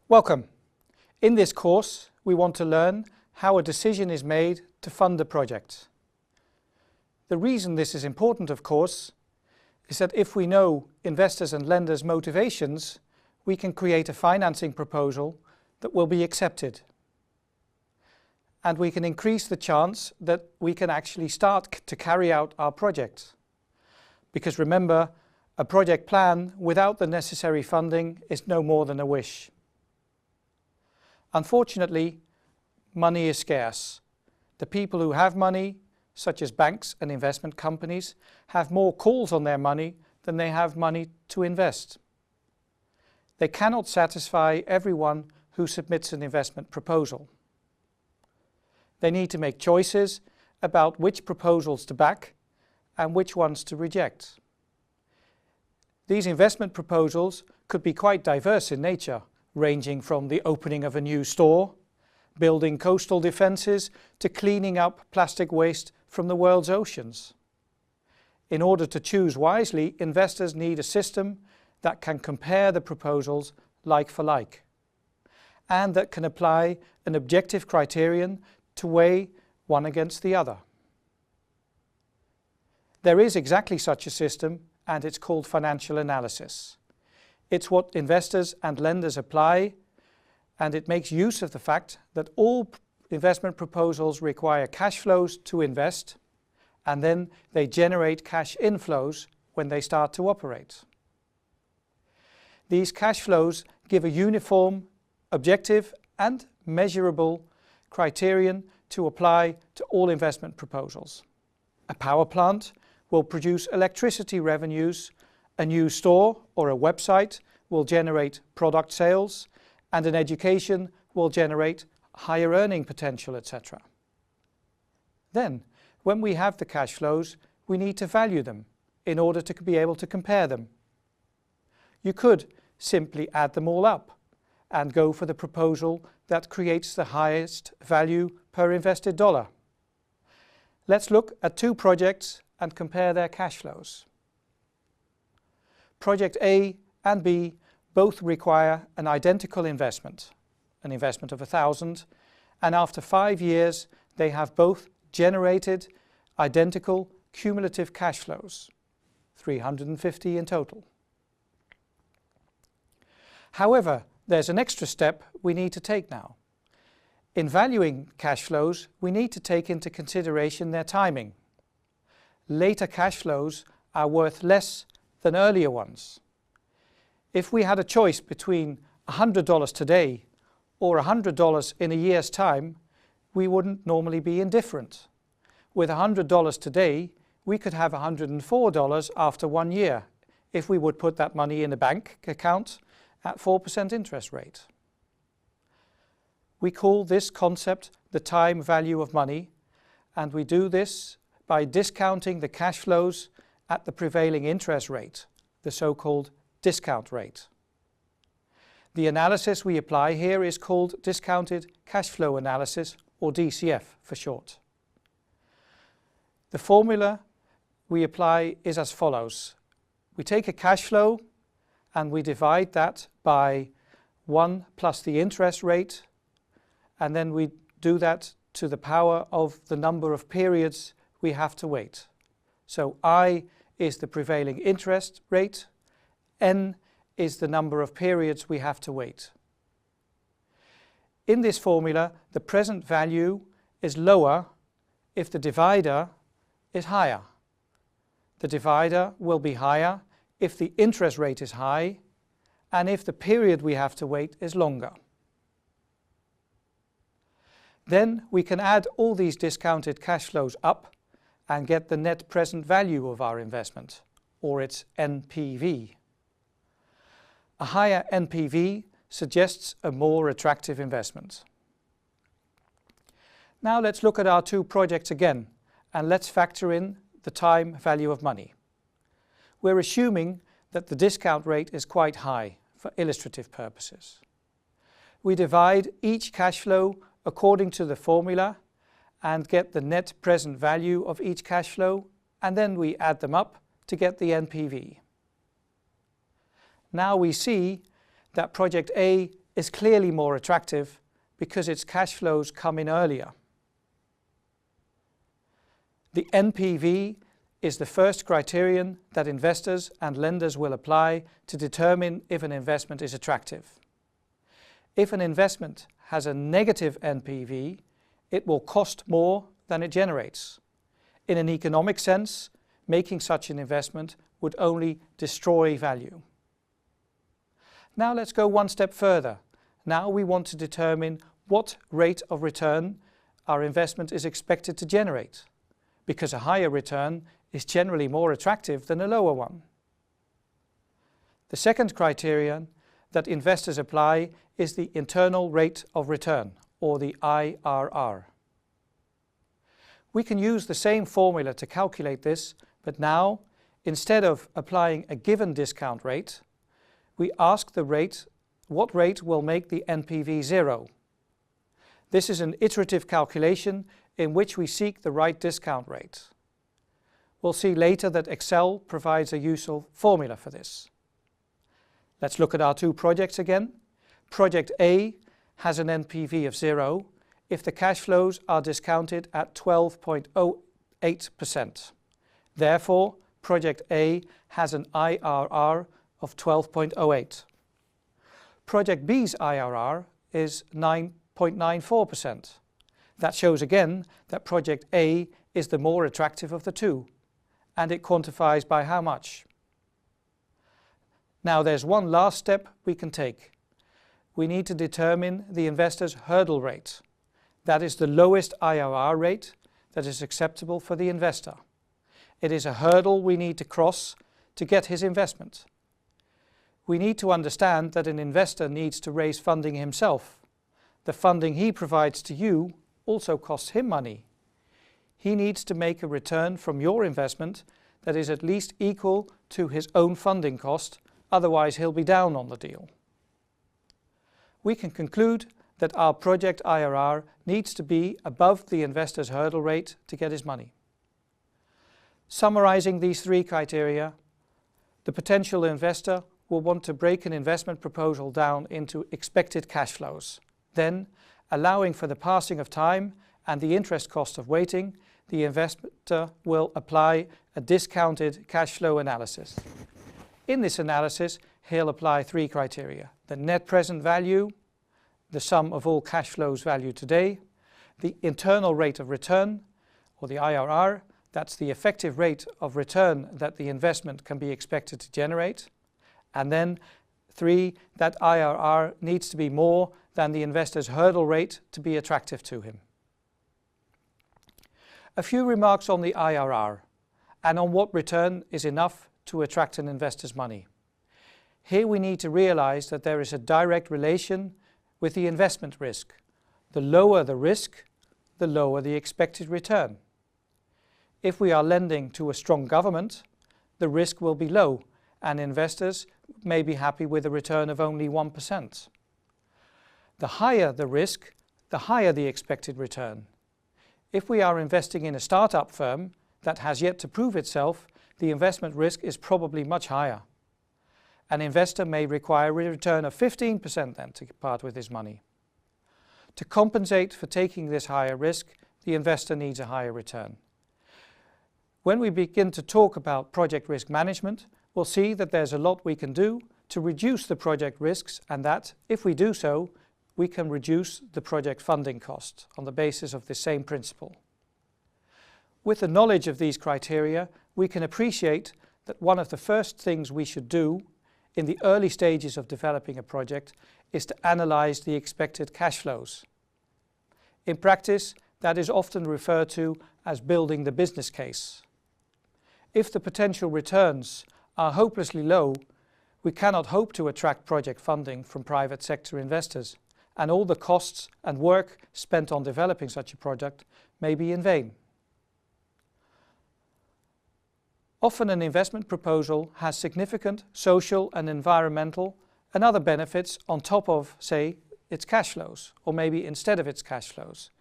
Welcome. In this course, we want to learn how a decision is made to fund a project. The reason this is important, of course, is that if we know investors' and lenders' motivations, we can create a financing proposal that will be accepted. And we can increase the chance that we can actually start to carry out our project. Because remember, a project plan without the necessary funding is no more than a wish. Unfortunately, money is scarce. The people who have money, such as banks and investment companies, have more calls on their money than they have money to invest. They cannot satisfy everyone who submits an investment proposal. They need to make choices about which proposals to back and which ones to reject. These investment proposals could be quite diverse in nature, ranging from the opening of a new store, building coastal defences, to cleaning up plastic waste from the world's oceans. In order to choose wisely, investors need a system that can compare the proposals like for like, and that can apply an objective criterion to weigh one against the other. There is exactly such a system, and it's called financial analysis. It's what investors and lenders apply, and it makes use of the fact that all investment proposals require cash flows to invest, and then they generate cash inflows when they start to operate. These cash flows give a uniform, objective and measurable criterion to apply to all investment proposals. A power plant will produce electricity revenues, a new store or a website will generate product sales, and an education will generate higher earning potential, etc. Then, when we have the cash flows, we need to value them in order to be able to compare them. You could simply add them all up and go for the proposal that creates the highest value per invested dollar. Let's look at two projects and compare their cash flows. Project A and B both require an identical investment, an investment of $1,000, and after 5 years they have both generated identical cumulative cash flows, $350 in total. However, there's an extra step we need to take now. In valuing cash flows, we need to take into consideration their timing. Later cash flows are worth less than earlier ones. If we had a choice between $100 today or $100 in a year's time, we wouldn't normally be indifferent. With $100 today, we could have $104 after 1 year if we would put that money in a bank account at 4% interest rate. We call this concept the time value of money, and we do this by discounting the cash flows at the prevailing interest rate, the so-called discount rate. The analysis we apply here is called discounted cash flow analysis, or DCF for short. The formula we apply is as follows. We take a cash flow and we divide that by 1 plus the interest rate, and then we do that to the power of the number of periods we have to wait. So I is the prevailing interest rate, N is the number of periods we have to wait. In this formula, the present value is lower if the divider is higher. The divider will be higher if the interest rate is high and if the period we have to wait is longer. Then we can add all these discounted cash flows up and get the net present value of our investment, or its NPV. A higher NPV suggests a more attractive investment. Now let's look at our two projects again, and let's factor in the time value of money. We're assuming that the discount rate is quite high for illustrative purposes. We divide each cash flow according to the formula and get the net present value of each cash flow, and then we add them up to get the NPV. Now we see that project A is clearly more attractive because its cash flows come in earlier. The NPV is the first criterion that investors and lenders will apply to determine if an investment is attractive. If an investment has a negative NPV, it will cost more than it generates. In an economic sense, making such an investment would only destroy value. Now let's go one step further. Now we want to determine what rate of return our investment is expected to generate, because a higher return is generally more attractive than a lower one. The second criterion that investors apply is the internal rate of return, or the IRR. We can use the same formula to calculate this, but now, instead of applying a given discount rate, we ask what rate will make the NPV 0. This is an iterative calculation in which we seek the right discount rate. We'll see later that Excel provides a useful formula for this. Let's look at our two projects again. Project A has an NPV of 0 if the cash flows are discounted at 12.08%. Therefore, Project A has an IRR of 12.08. Project B's IRR is 9.94%. That shows again that Project A is the more attractive of the two, and it quantifies by how much. Now there's one last step we can take. We need to determine the investor's hurdle rate. That is the lowest IRR rate that is acceptable for the investor. It is a hurdle we need to cross to get his investment. We need to understand that an investor needs to raise funding himself. The funding he provides to you also costs him money. He needs to make a return from your investment that is at least equal to his own funding cost, otherwise he'll be down on the deal. We can conclude that our project IRR needs to be above the investor's hurdle rate to get his money. Summarizing these three criteria, the potential investor will want to break an investment proposal down into expected cash flows. Then, allowing for the passing of time and the interest cost of waiting, the investor will apply a discounted cash flow analysis. In this analysis, he'll apply three criteria: the net present value, the sum of all cash flows valued today, the internal rate of return, or the IRR, that's the effective rate of return that the investment can be expected to generate, and then 3, that IRR needs to be more than the investor's hurdle rate to be attractive to him. A few remarks on the IRR and on what return is enough to attract an investor's money. Here we need to realize that there is a direct relation with the investment risk. The lower the risk, the lower the expected return. If we are lending to a strong government, the risk will be low and investors may be happy with a return of only 1%. The higher the risk, the higher the expected return. If we are investing in a startup firm that has yet to prove itself, the investment risk is probably much higher. An investor may require a return of 15% then to part with his money. To compensate for taking this higher risk, the investor needs a higher return. When we begin to talk about project risk management, we'll see that there's a lot we can do to reduce the project risks, and that, if we do so, we can reduce the project funding cost on the basis of the same principle. With the knowledge of these criteria, we can appreciate that one of the first things we should do in the early stages of developing a project is to analyze the expected cash flows. In practice, that is often referred to as building the business case. If the potential returns are hopelessly low, we cannot hope to attract project funding from private sector investors, and all the costs and work spent on developing such a project may be in vain. Often an investment proposal has significant social and environmental and other benefits on top of, say, its cash flows, or maybe instead of its cash flows.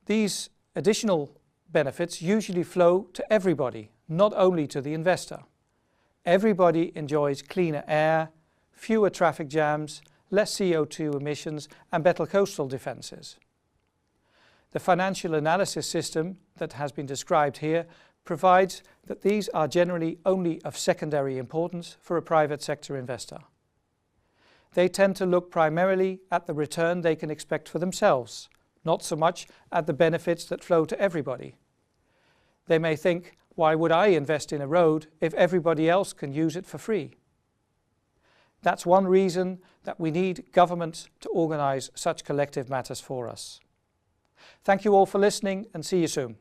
These additional benefits usually flow to everybody, not only to the investor. Everybody enjoys cleaner air, fewer traffic jams, less CO2 emissions and better coastal defences. The financial analysis system that has been described here provides that these are generally only of secondary importance for a private sector investor. They tend to look primarily at the return they can expect for themselves, not so much at the benefits that flow to everybody. They may think, why would I invest in a road if everybody else can use it for free? That's one reason that we need government to organise such collective matters for us. Thank you all for listening and see you soon.